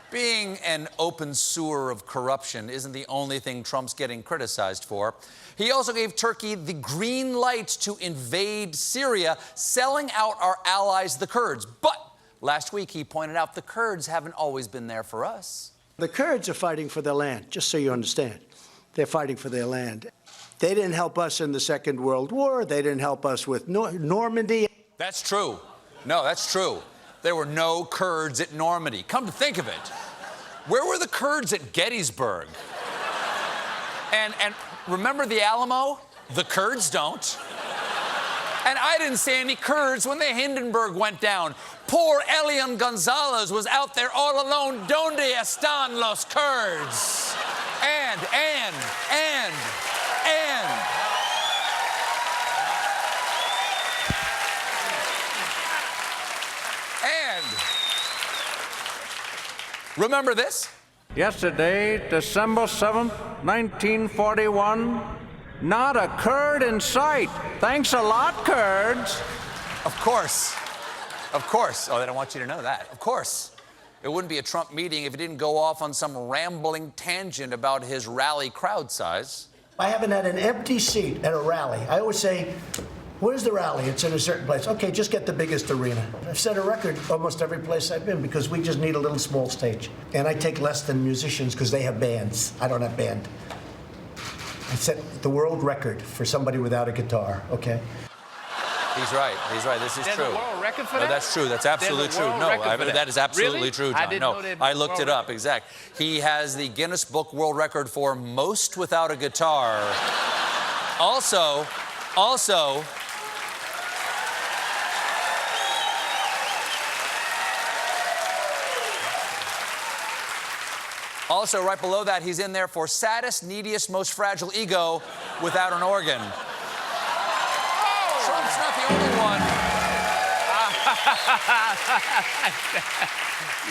Being an open sewer of corruption isn't the only thing Trump's getting criticized for. He also gave Turkey the green light to invade Syria, selling out our allies, the Kurds. But last week, he pointed out the Kurds haven't always been there for us. The Kurds are fighting for their land, just so you understand. They're fighting for their land. They didn't help us in the Second World War. They didn't help us with Normandy. That's true. No, that's true. There were no Kurds at Normandy. Come to think of it, where were the Kurds at Gettysburg? And remember the Alamo? The Kurds don't. And I didn't see any Kurds when the Hindenburg went down. Poor Elian Gonzalez was out there all alone. Donde están los Kurds? And. Remember this? Yesterday, December 7th, 1941, not a Kurd in sight. Thanks a lot, Kurds. Of course. Of course. Oh, they don't want you to know that. Of course. It wouldn't be a Trump meeting if he didn't go off on some rambling tangent about his rally crowd size. I haven't had an empty seat at a rally. I always say, where's the rally? It's in a certain place. Okay, just get the biggest arena. I've set a record almost every place I've been because we just need a little small stage. And I take less than musicians because they have bands. I don't have band. I set the world record for somebody without a guitar, okay? He's right. He's right. This is There's true. a world record for that? No, that's true. That's absolutely true. No, that is absolutely Really? true, John. I didn't know that I looked it up. record. Exact. He has the Guinness Book World Record for most without a guitar. Also, right below that, he's in there for saddest, neediest, most fragile ego without an organ. Trump's not the only one.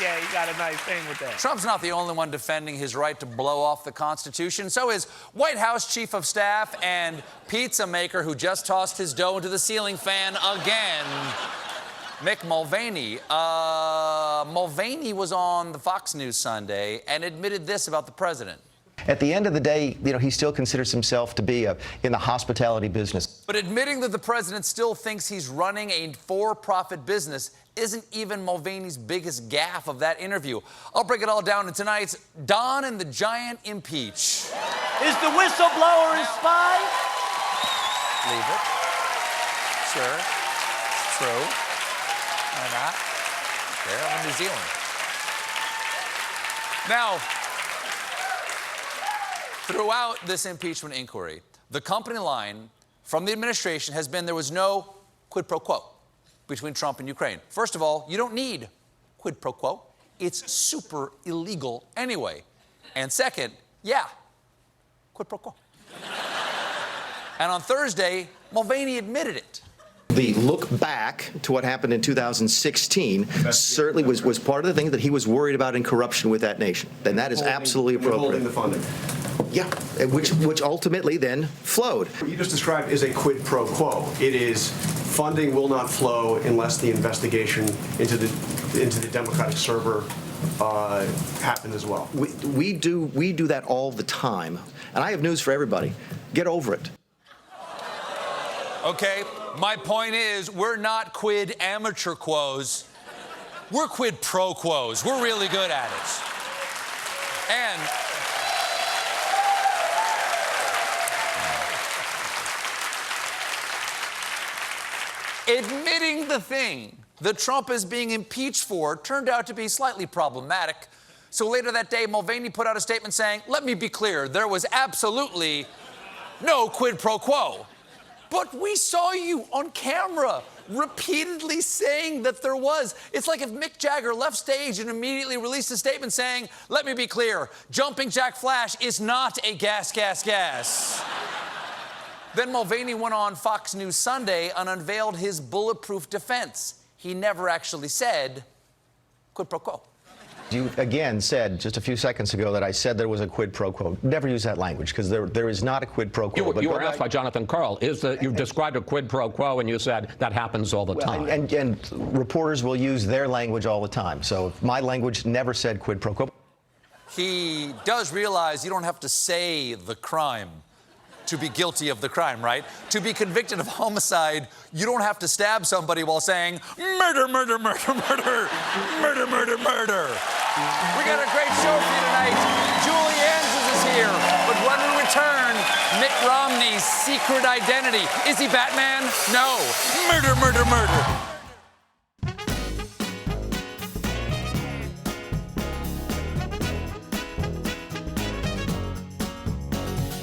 Yeah, you got a nice thing with that. Trump's not the only one defending his right to blow off the Constitution. So is White House Chief of Staff and pizza maker who just tossed his dough into the ceiling fan again, Mick Mulvaney. Mulvaney was on the Fox News Sunday and admitted this about the president. At the end of the day, he still considers himself to be in the hospitality business. But admitting that the president still thinks he's running a for-profit business isn't even Mulvaney's biggest gaffe of that interview. I'll break it all down in tonight's Don and the Giant Impeach. Is the whistleblower a spy? Leave it. Sure. True. Why not? There, I'm in New Zealand. Now, throughout this impeachment inquiry, the company line from the administration has been there was no quid pro quo between Trump and Ukraine. First of all, you don't need quid pro quo. It's super illegal anyway. And second, yeah, quid pro quo. And on Thursday, Mulvaney admitted it. The look back to what happened in 2016 certainly was part of the thing that he was worried about in corruption with that nation. And that is absolutely appropriate. Withholding the funding. Yeah, which ultimately then flowed. What you just described is a quid pro quo. It is funding will not flow unless the investigation into the Democratic server happened as well. We do that all the time. And I have news for everybody. Get over it. Okay, my point is we're not quid amateur quos. We're quid pro quos. We're really good at it. And admitting the thing that Trump is being impeached for turned out to be slightly problematic. So later that day, Mulvaney put out a statement saying, let me be clear, there was absolutely no quid pro quo. But we saw you on camera repeatedly saying that there was. It's like if Mick Jagger left stage and immediately released a statement saying, let me be clear, Jumping Jack Flash is not a gas. Then Mulvaney went on Fox News Sunday and unveiled his bulletproof defense. He never actually said quid pro quo. You again said just a few seconds ago that I said there was a quid pro quo. Never use that language, because there is not a quid pro quo. You were asked by Jonathan Karl, you described a quid pro quo, and you said that happens all the time. And reporters will use their language all the time. So my language never said quid pro quo. He does realize you don't have to say the crime to be guilty of the crime, right? To be convicted of homicide, you don't have to stab somebody while saying murder, murder, murder, murder, murder, murder, murder. We got a great show for you tonight. Julie Andrews is here. But when we return, Mitt Romney's secret identity. Is he Batman? No. Murder, murder, murder.